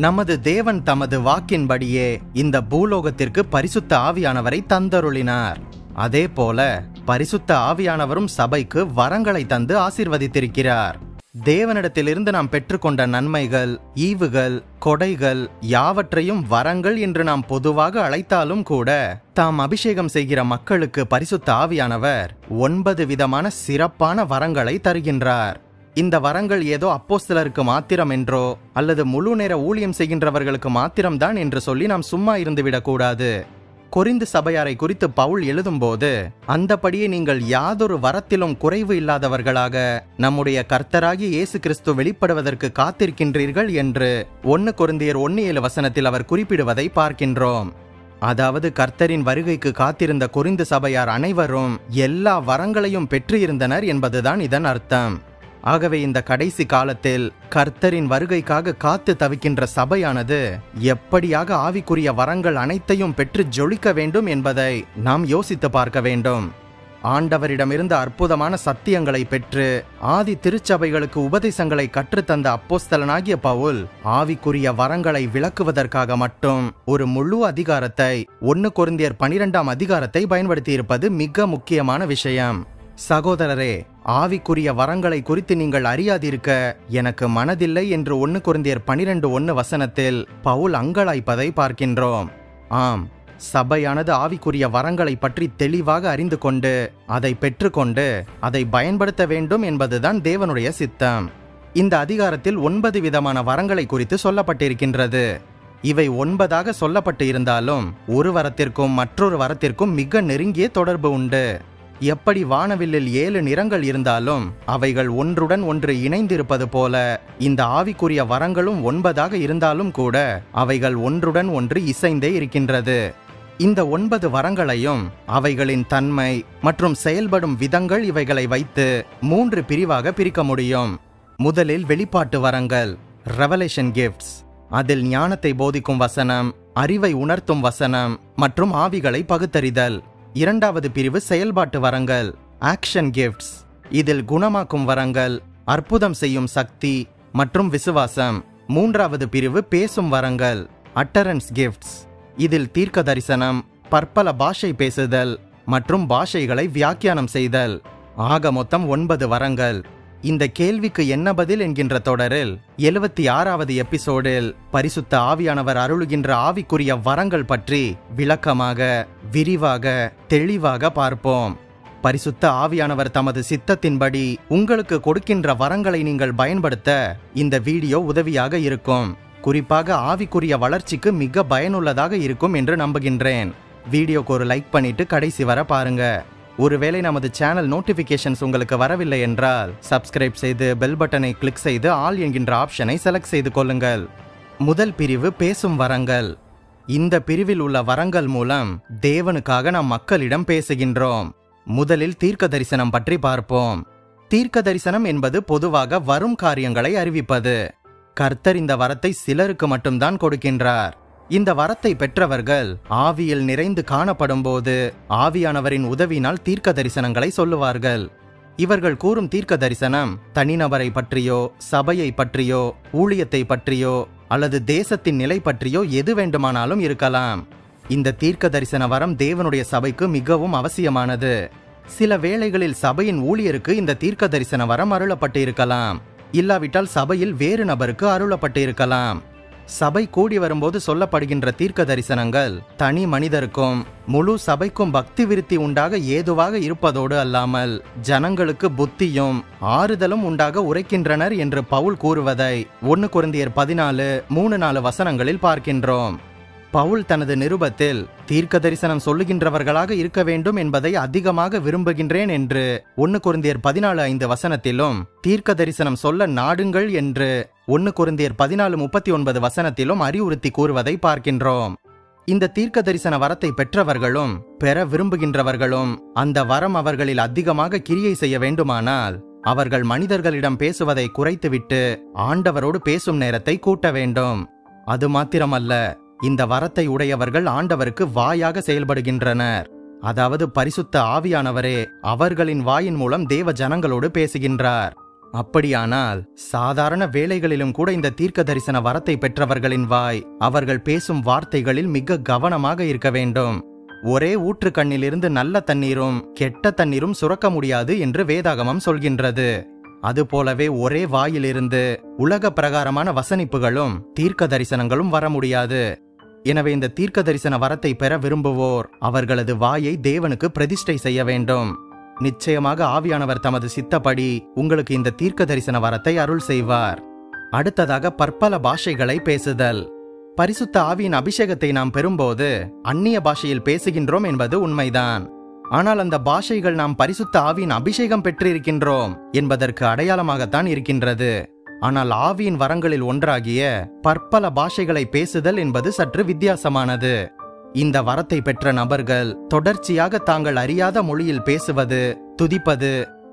நமது தேவன் தமது வாக்கின்படியே இந்த பூலோகத்திற்கு பரிசுத்த ஆவியானவரை தந்தருளினார். அதே போல பரிசுத்த ஆவியானவரும் சபைக்கு வரங்களை தந்து ஆசீர்வதித்திருக்கிறார். தேவனிடத்திலிருந்து நாம் பெற்றுக்கொண்ட நன்மைகள், ஈவுகள், கொடைகள் யாவற்றையும் வரங்கள் என்று நாம் பொதுவாக அழைத்தாலும் கூட, தாம் அபிஷேகம் செய்கிற மக்களுக்கு பரிசுத்த ஆவியானவர் 9 விதமான சிறப்பான வரங்களை தருகின்றார். இந்த வரங்கள் ஏதோ அப்போஸ்தலருக்கு மாத்திரம் என்றோ அல்லது முழு நேர ஊழியம் செய்கின்றவர்களுக்கு மாத்திரம்தான் என்று சொல்லி நாம் சும்மா இருந்துவிடக்கூடாது. கொரிந்து சபையாரை குறித்து பவுல் எழுதும்போது, அந்தபடியே நீங்கள் யாதொரு வரத்திலும் குறைவு இல்லாதவர்களாக நம்முடைய கர்த்தராகிய இயேசு கிறிஸ்து வெளிப்படுவதற்கு காத்திருக்கின்றீர்கள் என்று 1 கொரிந்தியர் 1:7 அவர் குறிப்பிடுவதை பார்க்கின்றோம். அதாவது கர்த்தரின் வருகைக்கு காத்திருந்த கொரிந்து சபையார் அனைவரும் எல்லா வரங்களையும் பெற்று இருந்தனர் என்பதுதான் இதன் அர்த்தம். ஆகவே இந்த கடைசி காலத்தில் கர்த்தரின் வருகைக்காக காத்து தவிக்கின்ற சபையானது எப்படியாக ஆவிக்குரிய வரங்கள் அனைத்தையும் பெற்று ஜொலிக்க வேண்டும் என்பதை நாம் யோசித்து பார்க்க வேண்டும். ஆண்டவரிடமிருந்து அற்புதமான சத்தியங்களை பெற்று ஆதி திருச்சபைகளுக்கு உபதேசங்களை கற்றுத்தந்த அப்போஸ்தலனாகிய பவுல் ஆவிக்குரிய வரங்களை விளக்குவதற்காக மட்டும் ஒரு முழு அதிகாரத்தை 1 கொரிந்தியர் 12 பயன்படுத்தி இருப்பது மிக முக்கியமான விஷயம். சகோதரரே, ஆவிக்குரிய வரங்களை குறித்து நீங்கள் அறியாதிருக்க எனக்கு மனதில்லை என்று 1 கொரிந்தியர் 12:1 பவுல் அங்கலாய்ப்பதை பார்க்கின்றோம். ஆம், சபையானது ஆவிக்குரிய வரங்களை பற்றி தெளிவாக அறிந்து கொண்டு அதை பெற்றுக்கொண்டு அதை பயன்படுத்த வேண்டும் என்பதுதான் தேவனுடைய சித்தம். இந்த அதிகாரத்தில் 9 விதமான வரங்களை குறித்து சொல்லப்பட்டிருக்கின்றது. இவை 9ஆக சொல்லப்பட்டு இருந்தாலும் ஒரு வரத்திற்கும் மற்றொரு வரத்திற்கும் மிக நெருங்கிய தொடர்பு உண்டு. எப்படி வானவில்லில் 7 நிறங்கள் இருந்தாலும் அவைகள் ஒன்றுடன் ஒன்று இணைந்திருப்பது போல இந்த ஆவிக்குரிய வரங்களும் 9ஆக இருந்தாலும் கூட அவைகள் ஒன்றுடன் ஒன்று இசைந்தே இருக்கின்றது. இந்த 9 வரங்களையும் அவைகளின் தன்மை மற்றும் செயல்படும் விதங்கள் இவைகளை வைத்து 3 பிரிவாக பிரிக்க முடியும். முதலில் வெளிப்பாட்டு வரங்கள், ரெவலேஷன் கிஃப்ட்ஸ். அதில் ஞானத்தை போதிக்கும் வசனம், அறிவை உணர்த்தும் வசனம் மற்றும் ஆவிகளை பகுத்தறிதல். இரண்டாவது பிரிவு செயல்பாட்டு வரங்கள், ஆக்ஷன் கிஃப்ட்ஸ். இதில் குணமாக்கும் வரங்கள், அற்புதம் செய்யும் சக்தி மற்றும் விசுவாசம். மூன்றாவது பிரிவு பேசும் வரங்கள், அட்டரன்ஸ் கிஃப்ட்ஸ். இதில் தீர்க்க தரிசனம், பற்பல பாஷை பேசுதல் மற்றும் பாஷைகளை வியாக்கியானம் செய்தல். ஆக மொத்தம் 9 வரங்கள். இந்த கேள்விக்கு என்ன பதில் என்கின்ற தொடரில் 76வது எபிசோடில் பரிசுத்த ஆவியானவர் அருளுகின்ற ஆவிக்குரிய வரங்கள் பற்றி விளக்கமாக, விரிவாக, தெளிவாக பார்ப்போம். பரிசுத்த ஆவியானவர் தமது சித்தத்தின்படி உங்களுக்கு கொடுக்கின்ற வரங்களை நீங்கள் பயன்படுத்த இந்த வீடியோ உதவியாக இருக்கும். குறிப்பாக ஆவிக்குரிய வளர்ச்சிக்கு மிக பயனுள்ளதாக இருக்கும் என்று நம்புகின்றேன். வீடியோக்கு ஒரு லைக் பண்ணிட்டு கடைசி வர பாருங்க. ஒருவேளை நமது சேனல் நோட்டிபிகேஷன்ஸ் உங்களுக்கு வரவில்லை என்றால் சப்ஸ்கிரைப் செய்து பெல் பட்டனை கிளிக் செய்து ஆல் என்கின்ற ஆப்ஷனை செலக்ட் செய்து கொள்ளுங்கள். முதல் பிரிவு பேசும் வரங்கள். இந்த பிரிவில் உள்ள வரங்கள் மூலம் தேவனுக்காக நாம் மக்களிடம் பேசுகின்றோம். முதலில் தீர்க்க தரிசனம் பற்றி பார்ப்போம். தீர்க்க தரிசனம் என்பது பொதுவாக வரும் காரியங்களை அறிவிப்பது. கர்த்தர் இந்த வரத்தை சிலருக்கு மட்டும்தான் கொடுக்கின்றார். இந்த வரத்தை பெற்றவர்கள் ஆவியில் நிறைந்து காணப்படும் போது ஆவியானவரின் உதவினால் தீர்க்க தரிசனங்களை சொல்லுவார்கள். இவர்கள் கூறும் தீர்க்க தரிசனம் தனிநபரை பற்றியோ, சபையை பற்றியோ, ஊழியத்தை பற்றியோ அல்லது தேசத்தின் நிலை பற்றியோ எது வேண்டுமானாலும் இருக்கலாம். இந்த தீர்க்க தரிசன வரம் தேவனுடைய சபைக்கு மிகவும் அவசியமானது. சில வேளைகளில் சபையின் ஊழியருக்கு இந்த தீர்க்க தரிசன வரம் அருளப்பட்டு இருக்கலாம். இல்லாவிட்டால் சபையில் வேறு நபருக்கு அருளப்பட்டு இருக்கலாம். சபை கூடி வரும்போது சொல்லப்படுகின்ற தீர்க்க தரிசனங்கள் தனி மனிதருக்கும் முழு சபைக்கும் பக்தி விருத்தி உண்டாக ஏதுவாக இருப்பதோடு அல்லாமல் ஜனங்களுக்கு புத்தியும் ஆறுதலும் உண்டாக உரைக்கின்றனர் என்று பவுல் கூறுவதை 1 கொரிந்தியர் 14:3-4 பார்க்கின்றோம். பவுல் தனது நிருபத்தில் தீர்க்க தரிசனம் சொல்லுகின்றவர்களாக இருக்க வேண்டும் என்பதை அதிகமாக விரும்புகின்றேன் என்று 1 கொரிந்தியர் 14:5 தீர்க்க தரிசனம் சொல்ல நாடுங்கள் என்று 1 கொரிந்தியர் 14:39 அறிவுறுத்தி கூறுவதை பார்க்கின்றோம். இந்த தீர்க்க தரிசன வரத்தை பெற்றவர்களும் பெற விரும்புகின்றவர்களும் அந்த வரம் அவர்களில் அதிகமாக கிரியை செய்ய வேண்டுமானால் அவர்கள் மனிதர்களிடம் பேசுவதை குறைத்துவிட்டு ஆண்டவரோடு பேசும் நேரத்தை கூட்ட வேண்டும். அது மாத்திரமல்ல, இந்த வரத்தை உடையவர்கள் ஆண்டவருக்கு வாயாக செயல்படுகின்றனர். அதாவது பரிசுத்த ஆவியானவரே அவர்களின் வாயின் மூலம் தேவ ஜனங்களோடு பேசுகின்றார். அப்படியானால் சாதாரண வேளைகளிலும் கூட இந்த தீர்க்க தரிசன வரத்தை பெற்றவர்களின் வாய் அவர்கள் பேசும் வார்த்தைகளில் மிக கவனமாக இருக்க வேண்டும். ஒரே ஊற்றுக்கண்ணிலிருந்து நல்ல தண்ணீரும் கெட்ட தண்ணீரும் சுரக்க முடியாது என்று வேதாகமம் சொல்கின்றது. அதுபோலவே ஒரே வாயிலிருந்து உலக பிரகாரமான வசனிப்புகளும் தீர்க்க தரிசனங்களும் வர முடியாது. எனவே இந்த தீர்க்க தரிசன வரத்தை பெற விரும்புவோர் அவர்களது வாயை தேவனுக்கு பிரதிஷ்டை செய்ய வேண்டும். நிச்சயமாக ஆவியானவர் தமது சித்தப்படி உங்களுக்கு இந்த தீர்க்க தரிசன வரத்தை அருள் செய்வார். அடுத்ததாக பற்பல பாஷைகளை பேசுதல். பரிசுத்த ஆவியின் அபிஷேகத்தை நாம் பெறும்போது அந்நிய பாஷையில் பேசுகின்றோம் என்பது உண்மைதான். ஆனால் அந்த பாஷைகள் நாம் பரிசுத்த ஆவியின் அபிஷேகம் பெற்றிருக்கின்றோம் என்பதற்கு அடையாளமாகத்தான் இருக்கின்றது. ஆனால் ஆவியின் வரங்களில் ஒன்றாகிய பற்பல பாஷைகளை பேசுதல் என்பது சற்று வித்தியாசமானது. இந்த வரத்தை பெற்ற நபர்கள் தொடர்ச்சியாக தாங்கள் அறியாத மொழியில் பேசுவது, துதிப்பது,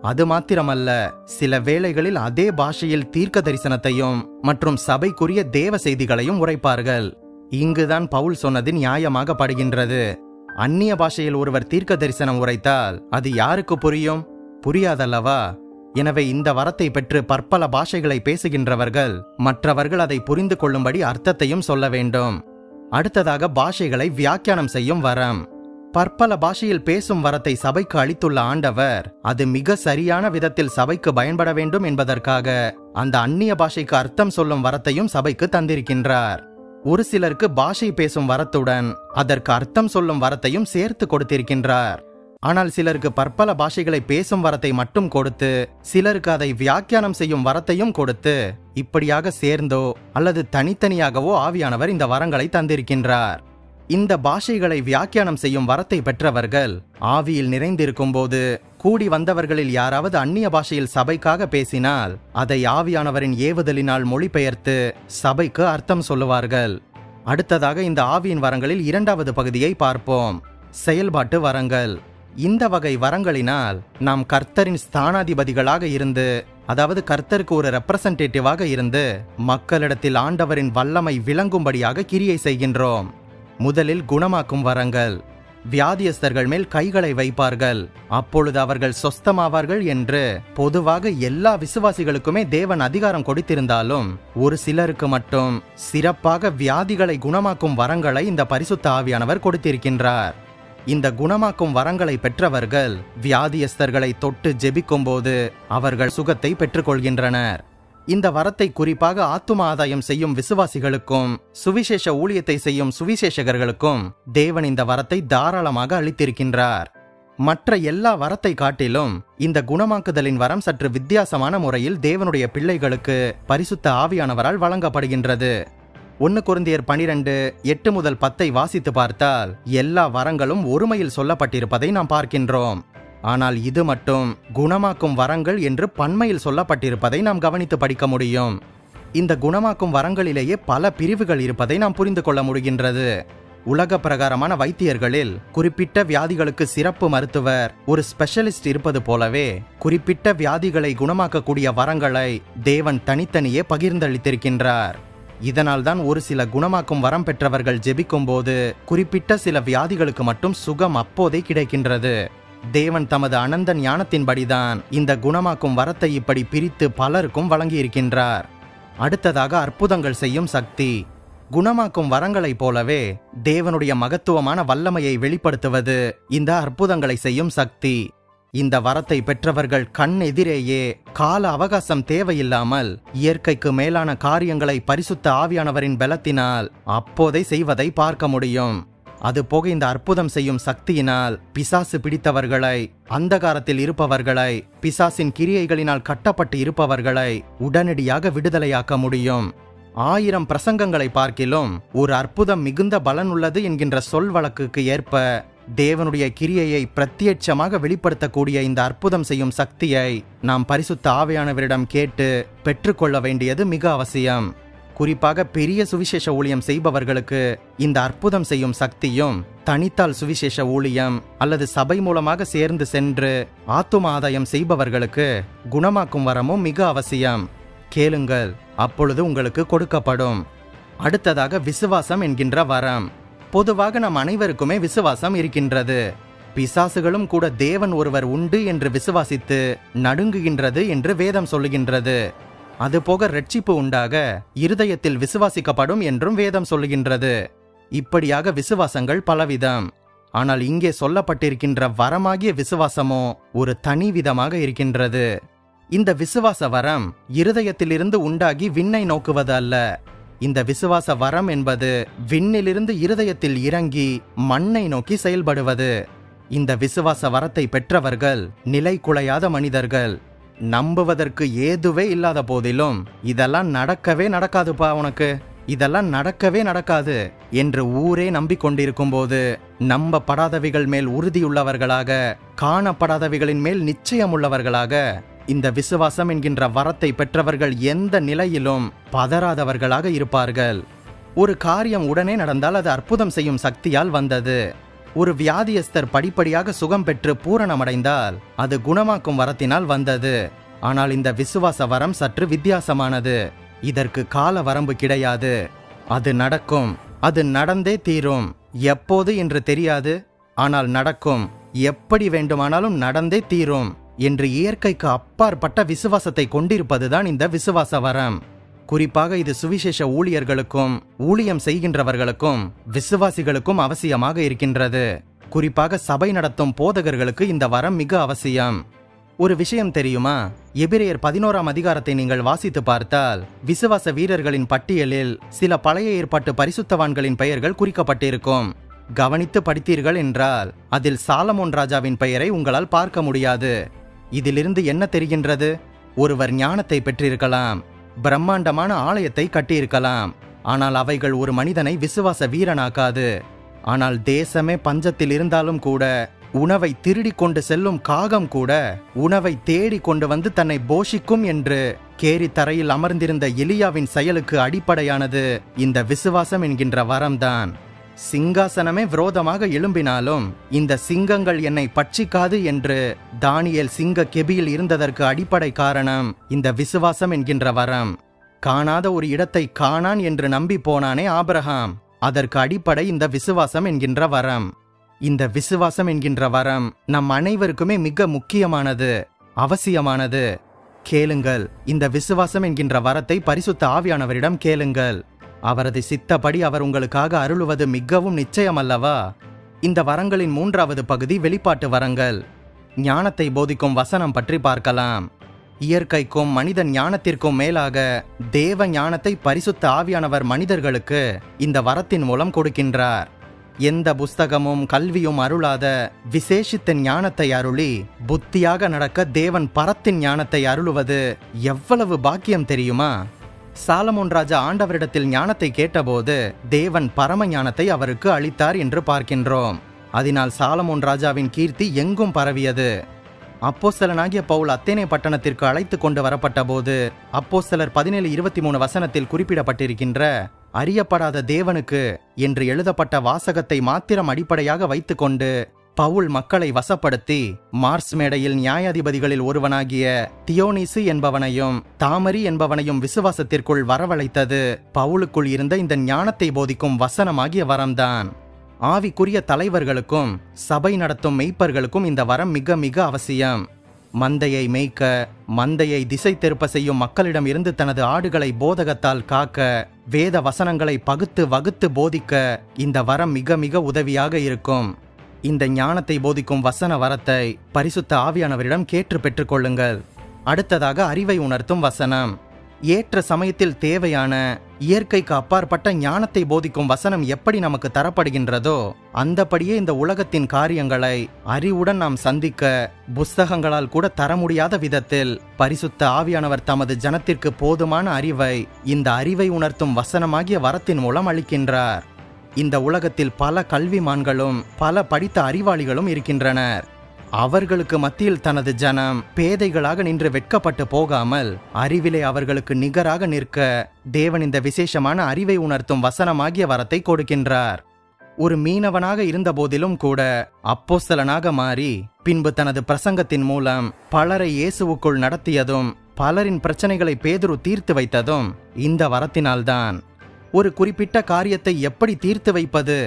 அது மாத்திரமல்ல, சில வேளைகளில் அதே பாஷையில் தீர்க்க தரிசனத்தையும் மற்றும் சபைக்குரிய தேவ செய்திகளையும் உரைப்பார்கள். இங்குதான் பவுல் சொன்னது நியாயமாக படுகின்றது. அந்நிய பாஷையில் ஒருவர் தீர்க்க தரிசனம் உரைத்தால் அது யாருக்கு புரியும்? புரியாதல்லவா? எனவே இந்த வரத்தை பெற்று பற்பல பாஷைகளை பேசுகின்றவர்கள் மற்றவர்கள் அதை புரிந்து கொள்ளும்படி அர்த்தத்தையும் சொல்ல வேண்டும். அடுத்ததாக பாஷைகளை வியாக்கியானம் செய்யும் வரம். பற்பல பாஷையில் பேசும் வரத்தை சபைக்கு அளித்துள்ள ஆண்டவர் அது மிக சரியான விதத்தில் சபைக்கு பயன்பட வேண்டும் என்பதற்காக அந்த அந்நிய பாஷைக்கு அர்த்தம் சொல்லும் வரத்தையும் சபைக்கு தந்திருக்கின்றார். ஒரு சிலருக்கு பாஷை பேசும் வரத்துடன் அதற்கு அர்த்தம் சொல்லும் வரத்தையும் சேர்த்து கொடுத்திருக்கின்றார். ஆனால் சிலருக்கு பற்பல பாஷைகளை பேசும் வரத்தை மட்டும் கொடுத்து சிலருக்கு அதை வியாக்கியானம் செய்யும் வரத்தையும் கொடுத்து இப்படியாக சேர்ந்தோ அல்லது தனித்தனியாகவோ ஆவியானவர் இந்த வரங்களை தந்திருக்கின்றார். இந்த பாஷைகளை வியாக்கியானம் செய்யும் வரத்தை பெற்றவர்கள் ஆவியில் நிறைந்திருக்கும் போது கூடி வந்தவர்களில் யாராவது அந்நிய பாஷையில் சபைக்காக பேசினால் அதை ஆவியானவரின் ஏவுதலினால் மொழிபெயர்த்து சபைக்கு அர்த்தம் சொல்லுவார்கள். அடுத்ததாக இந்த ஆவியின் வரங்களில் இரண்டாவது பகுதியை பார்ப்போம், செயல்பாட்டு வரங்கள். இந்த வகை வரங்களினால் நாம் கர்த்தரின் ஸ்தானாதிபதிகளாக இருந்து, அதாவது கர்த்தருக்கு ஒரு ரெப்ரசன்டேட்டிவாக இருந்து மக்களிடத்தில் ஆண்டவரின் வல்லமை விளங்கும்படியாக கிரியை செய்கின்றோம். முதலில் குணமாக்கும் வரங்கள். வியாதியஸ்தர்கள் மேல் கைகளை வைப்பார்கள், அப்பொழுது அவர்கள் சொஸ்தமாவார்கள் என்று பொதுவாக எல்லா விசுவாசிகளுக்குமே தேவன் அதிகாரம் கொடுத்திருந்தாலும் ஒரு சிலருக்கு மட்டும் சிறப்பாக வியாதிகளை குணமாக்கும் வரங்களை இந்த பரிசுத்த ஆவியானவர் கொடுத்திருக்கின்றார். இந்த குணமாக்கும் வரங்களை பெற்றவர்கள் வியாதியஸ்தர்களை தொட்டு ஜெபிக்கும் போது அவர்கள் சுகத்தை பெற்றுக்கொள்கின்றனர். இந்த வரத்தை குறிப்பாக ஆத்தும ஆதாயம் செய்யும் விசுவாசிகளுக்கும் சுவிசேஷ ஊழியத்தை செய்யும் சுவிசேஷகர்களுக்கும் தேவன் இந்த வரத்தை தாராளமாக அளித்திருக்கின்றார். மற்ற எல்லா வரத்தை காட்டிலும் இந்த குணமாக்குதலின் வரம் சற்று வித்தியாசமான முறையில் தேவனுடைய பிள்ளைகளுக்கு பரிசுத்த ஆவியானவரால் வழங்கப்படுகின்றது. 1 கொரிந்தியர் 12:8-10 வாசித்து பார்த்தால் எல்லா வரங்களும் ஒருமையில் சொல்லப்பட்டிருப்பதை நாம் பார்க்கின்றோம். ஆனால் இது மட்டும் குணமாக்கும் வரங்கள் என்று பன்மையில் சொல்லப்பட்டிருப்பதை நாம் கவனித்து படிக்க முடியும். இந்த குணமாக்கும் வரங்களிலேயே பல பிரிவுகள் இருப்பதை நாம் புரிந்து கொள்ள முடிகின்றது. உலக பிரகாரமான வைத்தியர்களில் குறிப்பிட்ட வியாதிகளுக்கு சிறப்பு மருத்துவர், ஒரு ஸ்பெஷலிஸ்ட் இருப்பது போலவே குறிப்பிட்ட வியாதிகளை குணமாக்கக்கூடிய வரங்களை தேவன் தனித்தனியே பகிர்ந்தளித்திருக்கின்றார். இதனால்தான் ஒரு சில குணமாக்கும் வரம் பெற்றவர்கள் ஜெபிக்கும் போது குறிப்பிட்ட சில வியாதிகளுக்கு மட்டும் சுகம் அப்போதே கிடைக்கின்றது. தேவன் தமது அனந்த ஞானத்தின்படிதான் இந்த குணமாக்கும் வரத்தை இப்படி பிரித்து பலருக்கும் வழங்கியிருக்கின்றார். அடுத்ததாக அற்புதங்கள் செய்யும் சக்தி. குணமாக்கும் வரங்களைப் போலவே தேவனுடைய மகத்துவமான வல்லமையை வெளிப்படுத்துவது இந்த அற்புதங்களை செய்யும் சக்தி. இந்த வரத்தை பெற்றவர்கள் கண் எதிரேயே கால அவகாசம் தேவையில்லாமல் இயற்கைக்கு மேலான காரியங்களை பரிசுத்த ஆவியானவரின் பலத்தினால் அப்போதே செய்வதை பார்க்க முடியும். அதுபோக இந்த அற்புதம் செய்யும் சக்தியினால் பிசாசு பிடித்தவர்களை, அந்தகாரத்தில் இருப்பவர்களை, பிசாசின் கிரியைகளினால் கட்டப்பட்டு இருப்பவர்களை உடனடியாக விடுதலையாக்க முடியும். 1000 பிரசங்கங்களை பார்க்கிலும் ஒரு அற்புதம் மிகுந்த பலன் உள்ளது என்கின்ற சொல் வழக்குக்கு ஏற்ப தேவனுடைய கிரியையை பிரத்யட்சமாக வெளிப்படுத்தக்கூடிய இந்த அற்புதம் செய்யும் சக்தியை நாம் பரிசுத்த ஆவியானவரிடம் கேட்டு பெற்றுக்கொள்ள வேண்டியது மிக அவசியம். குறிப்பாக பெரிய சுவிசேஷ ஊழியம் செய்பவர்களுக்கு இந்த அற்புதம் செய்யும் சக்தியும், தனித்தால் சுவிசேஷ ஊழியம் அல்லது சபை மூலமாக சேர்ந்து சென்று ஆத்தும ஆதாயம் செய்பவர்களுக்கு குணமாக்கும் வரமும் மிக அவசியம். கேளுங்கள், அப்பொழுது உங்களுக்கு கொடுக்கப்படும். அடுத்ததாக விசுவாசம் என்கின்ற வரம். பொதுவாக நம் அனைவருக்குமே விசுவாசம் இருக்கின்றது. பிசாசுகளும் கூட தேவன் ஒருவர் உண்டு என்று விசுவாசித்து நடுங்குகின்றது என்று வேதம் சொல்லுகின்றது. அதுபோக இரட்சிப்பு உண்டாக இருதயத்தில் விசுவாசிக்கப்படும் என்றும் வேதம் சொல்லுகின்றது. இப்படியாக விசுவாசங்கள் பலவிதம். ஆனால் இங்கே சொல்லப்பட்டிருக்கின்ற வரமாகிய விசுவாசமோ ஒரு தனி விதமாக இருக்கின்றது. இந்த விசுவாச வரம் இருதயத்திலிருந்து உண்டாகி விண்ணை நோக்குவது அல்ல. இந்த விசுவாச வரம் என்பது விண்ணிலிருந்து இருதயத்தில் இறங்கி மண்ணை நோக்கி செயல்படுவது. இந்த விசுவாச வரத்தை பெற்றவர்கள் நிலை குலையாத மனிதர்கள். நம்புவதற்கு ஏதுவே இல்லாத போதிலும் இதெல்லாம் நடக்கவே நடக்காதுப்பா, உனக்கு இதெல்லாம் நடக்கவே நடக்காது என்று ஊரே நம்பிக்கொண்டிருக்கும் போது நம்பப்படாதவைகள் மேல் உறுதியுள்ளவர்களாக, காணப்படாதவைகளின் மேல் நிச்சயமுள்ளவர்களாக இந்த விசுவாசம் என்கின்ற வரத்தை பெற்றவர்கள் எந்த நிலையிலும் பதறாதவர்களாக இருப்பார்கள். ஒரு காரியம் உடனே நடந்தால் அது அற்புதம் செய்யும் சக்தியால் வந்தது. ஒரு வியாதியஸ்தர் படிப்படியாக சுகம் பெற்று பூரணமடைந்தால் அது குணமாக்கும் வரத்தினால் வந்தது. ஆனால் இந்த விசுவாச வரம் சற்று வித்தியாசமானது. இதற்கு கால வரம்பு கிடையாது. அது நடக்கும், அது நடந்தே தீரும். எப்போது என்று தெரியாது, ஆனால் நடக்கும். எப்படி வேண்டுமானாலும் நடந்தே தீரும் என்று இயற்கைக்கு அப்பாற்பட்ட விசுவாசத்தை கொண்டிருப்பதுதான் இந்த விசுவாச வரம். குறிப்பாக இது சுவிசேஷ ஊழியர்களுக்கும் ஊழியம் செய்கின்றவர்களுக்கும் விசுவாசிகளுக்கும் அவசியமாக இருக்கின்றது. குறிப்பாக சபை நடத்தும் போதகர்களுக்கு இந்த வரம் மிக அவசியம். ஒரு விஷயம் தெரியுமா? எபிரேயர் 11ஆம் அதிகாரத்தை நீங்கள் வாசித்து பார்த்தால் விசுவாச வீரர்களின் பட்டியலில் சில பழைய ஏற்பாட்டு பரிசுத்தவான்களின் பெயர்கள் குறிக்கப்பட்டிருக்கும். கவனித்து படித்தீர்கள் என்றால் அதில் சாலமோன் ராஜாவின் பெயரை உங்களால் பார்க்க முடியாது. இதிலிருந்து என்ன தெரிகின்றது? ஒருவர் ஞானத்தை பெற்றிருக்கலாம், பிரம்மாண்டமான ஆலயத்தை கட்டியிருக்கலாம். ஆனால் அவைகள் ஒரு மனிதனை விசுவாச வீரனாக்காது. ஆனால் தேசமே பஞ்சத்தில் இருந்தாலும் கூட, உணவை திருடி கொண்டு செல்லும் காகம் கூட உணவை தேடி கொண்டு வந்து தன்னை போஷிக்கும் என்று கேரி தரையில் அமர்ந்திருந்த எலியாவின் செயலுக்கு அடிப்படையானது இந்த விசுவாசம் என்கின்ற வரம்தான். சிங்காசனமே விரோதமாக எழும்பினாலும் இந்த சிங்கங்கள் என்னை பட்சிக்காது என்று தானியேல் சிங்க கெபியில் இருந்ததற்கு அடிப்படை காரணம் இந்த விசுவாசம் என்கின்ற வரம். காணாத ஒரு இடத்தை காணான் என்று நம்பி போனானே ஆபிரகாம், அதற்கு அடிப்படை இந்த விசுவாசம் என்கின்ற வரம். இந்த விசுவாசம் என்கின்ற வரம் நம் அனைவருக்குமே மிக முக்கியமானது, அவசியமானது. கேளுங்கள், இந்த விசுவாசம் என்கின்ற வரத்தை பரிசுத்த ஆவியானவரிடம் கேளுங்கள். அவரது சித்தப்படி அவர் உங்களுக்காக அருளுவது மிகவும் நிச்சயமல்லவா? இந்த வரங்களின் 3வது பகுதி வெளிப்பாட்டு வரங்கள். ஞானத்தை போதிக்கும் வசனம் பற்றி பார்க்கலாம். இயற்கைக்கும் மனித ஞானத்திற்கும் மேலாக தேவ ஞானத்தை பரிசுத்த ஆவியானவர் மனிதர்களுக்கு இந்த வரத்தின் மூலம் கொடுக்கின்றார். எந்த புஸ்தகமும் கல்வியும் அருளாத விசேஷித்த ஞானத்தை அருளி புத்தியாக நடக்க தேவன் பரத்தின் ஞானத்தை அருளுவது எவ்வளவு பாக்கியம் தெரியுமா? சாலமோன் ராஜா ஆண்டவரிடத்தில் ஞானத்தை கேட்டபோது தேவன் பரம ஞானத்தை அவருக்கு அளித்தார் என்று பார்க்கின்றோம். அதனால் சாலமோன் ராஜாவின் கீர்த்தி எங்கும் பரவியது. அப்போஸ்தலனாகிய பவுல் அத்தேனே பட்டணத்திற்கு அழைத்து கொண்டு வரப்பட்ட போது அப்போஸ்தலர் 17:23 வசனத்தில் குறிப்பிடப்பட்டிருக்கின்ற அறியப்படாத தேவனுக்கு என்று எழுதப்பட்ட வாசகத்தை மாத்திரம் அடிப்படையாக வைத்துக்கொண்டு பவுல் மக்களை வசப்படுத்தி மார்ஸ் மேடையில் நியாயாதிபதிகளில் ஒருவனாகிய தியோனீசு என்பவனையும் தாமரி என்பவனையும் விசுவாசத்திற்குள் வரவழைத்தது பவுலுக்குள் இருந்த இந்த ஞானத்தை போதிக்கும் வசனமாகிய வரம்தான். ஆவிக்குரிய தலைவர்களுக்கும் சபை நடத்தும் மெய்ப்பர்களுக்கும் இந்த வரம் மிக மிக அவசியம். மந்தையை மேய்க்க, மந்தையை திசை திருப்ப செய்யும் மக்களிடம் இருந்து தனது ஆடுகளை போதகத்தால் காக்க, வேத வசனங்களை பகுத்து வகுத்து போதிக்க இந்த வரம் மிக மிக உதவியாக இருக்கும். இந்த ஞானத்தை போதிக்கும் வசன வரத்தை பரிசுத்த ஆவியானவரிடம் கேட்டு பெற்றுக்கொள்ளுங்கள். அடுத்ததாக அறிவை உணர்த்தும் வசனம். ஏற்ற சமயத்தில் தேவையான இயற்கைக்கு அப்பாற்பட்ட ஞானத்தை போதிக்கும் வசனம் எப்படி நமக்கு தரப்படுகின்றதோ அந்தபடியே இந்த உலகத்தின் காரியங்களை அறிவுடன் நாம் சந்திக்க புஸ்தகங்களால் கூட தர முடியாத விதத்தில் பரிசுத்த ஆவியானவர் தமது ஜனத்திற்கு போதுமான அறிவை இந்த அறிவை உணர்த்தும் வசனமாகிய வரத்தின் மூலம் அளிக்கின்றார். இந்த உலகத்தில் பல கல்விமான்களும் பல படித்த அறிவாளிகளும் இருக்கின்றனர். அவர்களுக்கு மத்தியில் தனது ஜனம் பேதைகளாக நின்று வெட்கப்பட்டு போகாமல் அறிவிலே அவர்களுக்கு நிகராக நிற்க தேவன் இந்த விசேஷமான அறிவை உணர்த்தும் வசனமாகிய வரத்தை கொடுக்கின்றார். ஒரு மீனவனாக இருந்த போதிலும் கூட அப்போஸ்தலனாக மாறி பின்பு தனது பிரசங்கத்தின் மூலம் பலரை இயேசுவுக்குள் நடத்தியதும் பலரின் பிரச்சனைகளை பேதுரு தீர்த்து வைத்ததும் இந்த வரத்தினால்தான். ஒரு குறிப்பிட்ட காரியத்தை எப்படி தீர்த்து வைப்பது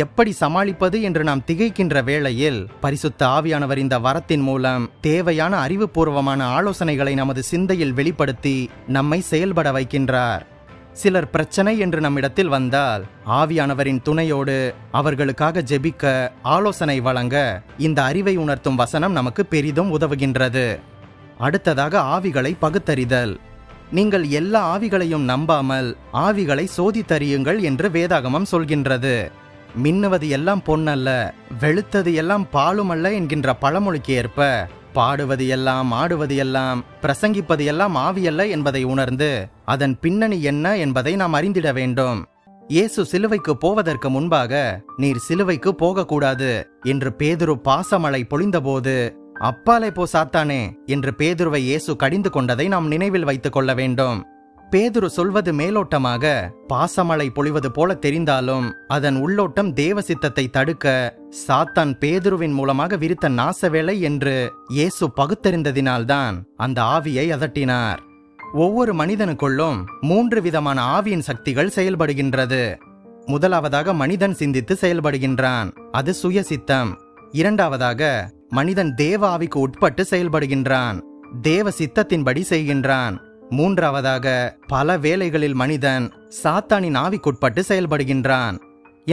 எப்படி சமாளிப்பது என்று நாம் திகைக்கின்ற வேளையில் பரிசுத்த ஆவியானவர் இந்த வரத்தின் மூலம் தேவையான அறிவுபூர்வமான ஆலோசனைகளை நமது சிந்தையில் வெளிப்படுத்தி நம்மை செயல்பட வைக்கின்றார். சிலர் பிரச்சனை என்று நம்மிடத்தில் வந்தால் ஆவியானவரின் துணையோடு அவர்களுக்காக ஜெபிக்க, ஆலோசனை வழங்க இந்த அறிவை உணர்த்தும் வசனம் நமக்கு பெரிதும் உதவுகின்றது. அடுத்ததாக ஆவிகளை பகுத்தறிதல். நீங்கள் எல்லா ஆவிகளையும் நம்பாமல் ஆவிகளை சோதித்தறியுங்கள் என்று வேதாகமம் சொல்கின்றது. மின்னுவது எல்லாம் பொன்னல்ல, வெளுத்தது எல்லாம் பாலுமல்ல என்கின்ற பழமொழிக்கு ஏற்ப பாடுவது எல்லாம், ஆடுவது எல்லாம், பிரசங்கிப்பது எல்லாம் ஆவியல்ல என்பதை உணர்ந்து அதன் பின்னணி என்ன என்பதை நாம் அறிந்திட வேண்டும். இயேசு சிலுவைக்கு போவதற்கு முன்பாக நீர் சிலுவைக்கு போகக்கூடாது என்று பேதுரு பாசமழை பொழிந்தபோது அப்பாலே போ சாத்தானே என்று பேதுருவை இயேசு கடிந்து கொண்டதை நாம் நினைவில் வைத்துக் கொள்ள வேண்டும். பேதுரு சொல்வது மேலோட்டமாக பாசமழை பொழிவது போல தெரிந்தாலும் அதன் உள்ளோட்டம் தேவ சித்தத்தை தடுக்க சாத்தான் பேதுருவின் மூலமாக விரித்த நாசவேளை என்று இயேசு பகுத்தறிந்ததினால்தான் அந்த ஆவியை அதட்டினார். ஒவ்வொரு மனிதனுக்குள்ளும் 3 விதமான ஆவியின் சக்திகள் செயல்படுகின்றது. முதலாவதாக மனிதன் சிந்தித்து செயல்படுகின்றான், அது சுயசித்தம். இரண்டாவதாக மனிதன் தேவ ஆவிக்கு உட்பட்டு செயல்படுகின்றான், தேவ சித்தத்தின்படி செய்கின்றான். மூன்றாவதாக பல வேளைகளில் மனிதன் சாத்தானின் ஆவிக்குட்பட்டு செயல்படுகின்றான்.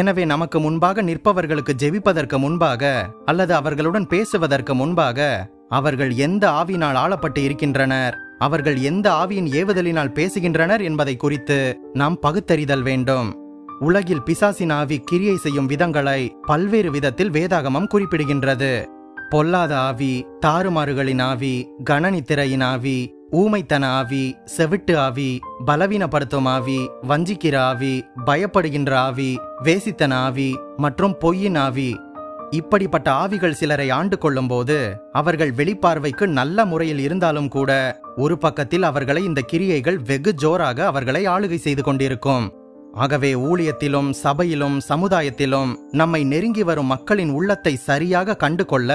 எனவே நமக்கு முன்பாக நிற்பவர்களுக்கு ஜெபிப்பதற்கு முன்பாக அல்லது அவர்களுடன் பேசுவதற்கு முன்பாக அவர்கள் எந்த ஆவியினால் ஆளப்பட்டு இருக்கின்றனர், அவர்கள் எந்த ஆவியின் ஏவுதலினால் பேசுகின்றனர் என்பதை குறித்து நாம் பகுத்தறிதல் வேண்டும். உலகில் பிசாசின் ஆவி கிரியை செய்யும் விதங்களை பல்வேறு விதத்தில் வேதாகமம் குறிப்பிடுகின்றது. பொல்லாத ஆவி, தாறுமாறுகளின் ஆவி, கணனித்திரையின் ஆவி, ஊமைத்தன ஆவி, செவிட்டு ஆவி, பலவீனப்படுத்தும் ஆவி, வஞ்சிக்கிற ஆவி, பயப்படுகின்ற ஆவி, வேசித்தன ஆவி மற்றும் பொய்யின் ஆவி. இப்படிப்பட்ட ஆவிகள் சிலரை ஆண்டு கொள்ளும் போது அவர்கள் வெளிப்பார்வைக்கு நல்ல முறையில் இருந்தாலும் கூட ஒரு பக்கத்தில் அவர்களை இந்த கிரியைகள் வெகு ஜோராக அவர்களை ஆளுகை செய்து கொண்டிருக்கும். ஆகவே ஊழியத்திலும் சபையிலும் சமுதாயத்திலும் நம்மை நெருங்கி வரும் மக்களின் உள்ளத்தை சரியாக கண்டு கொள்ள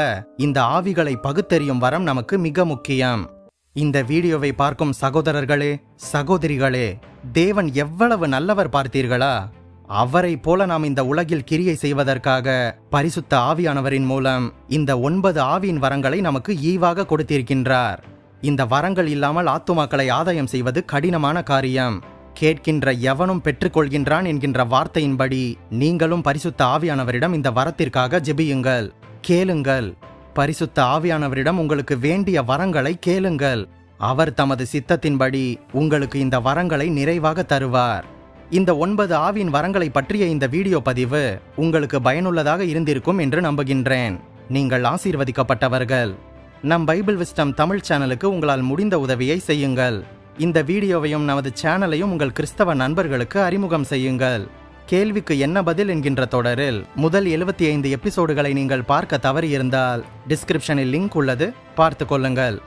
இந்த ஆவிகளை பகுத்தறியும் வரம் நமக்கு மிக முக்கியம். இந்த வீடியோவை பார்க்கும் சகோதரர்களே, சகோதரிகளே, தேவன் எவ்வளவு நல்லவர் பார்த்தீர்களா? அவரை போல நாம் இந்த உலகில் கிரியை செய்வதற்காக பரிசுத்த ஆவியானவரின் மூலம் இந்த 9 ஆவியின் வரங்களை நமக்கு ஈவாக கொடுத்திருக்கின்றார். இந்த வரங்கள் இல்லாமல் ஆத்துமாக்களை ஆதாயம் செய்வது கடினமான காரியம். கேட்கின்ற எவனும் பெற்றுக்கொள்கின்றான் என்கின்ற வார்த்தையின்படி நீங்களும் பரிசுத்த ஆவியானவரிடம் இந்த வரத்திற்காக ஜெபியுங்கள், கேளுங்கள். பரிசுத்த ஆவியானவரிடம் உங்களுக்கு வேண்டிய வரங்களை கேளுங்கள். அவர் தமது சித்தத்தின்படி உங்களுக்கு இந்த வரங்களை நிறைவாக தருவார். இந்த 9 ஆவியின் வரங்களை பற்றிய இந்த வீடியோ பதிவு உங்களுக்கு பயனுள்ளதாக இருந்திருக்கும் என்று நம்புகின்றேன். நீங்கள் ஆசீர்வதிக்கப்பட்டவர்கள். நம் பைபிள் விஸ்டம் தமிழ் சேனலுக்கு உங்களால் முடிந்த உதவியை செய்யுங்கள். இந்த வீடியோவையும் நமது சேனலையும் உங்கள் கிறிஸ்தவ நண்பர்களுக்கு அறிமுகம் செய்யுங்கள். கேள்விக்கு என்ன பதில் என்கின்ற தொடரில் முதல் 75 எபிசோடுகளை நீங்கள் பார்க்க தவறியிருந்தால் டிஸ்கிரிப்ஷனில் லிங்க் உள்ளது, பார்த்து கொள்ளுங்கள்.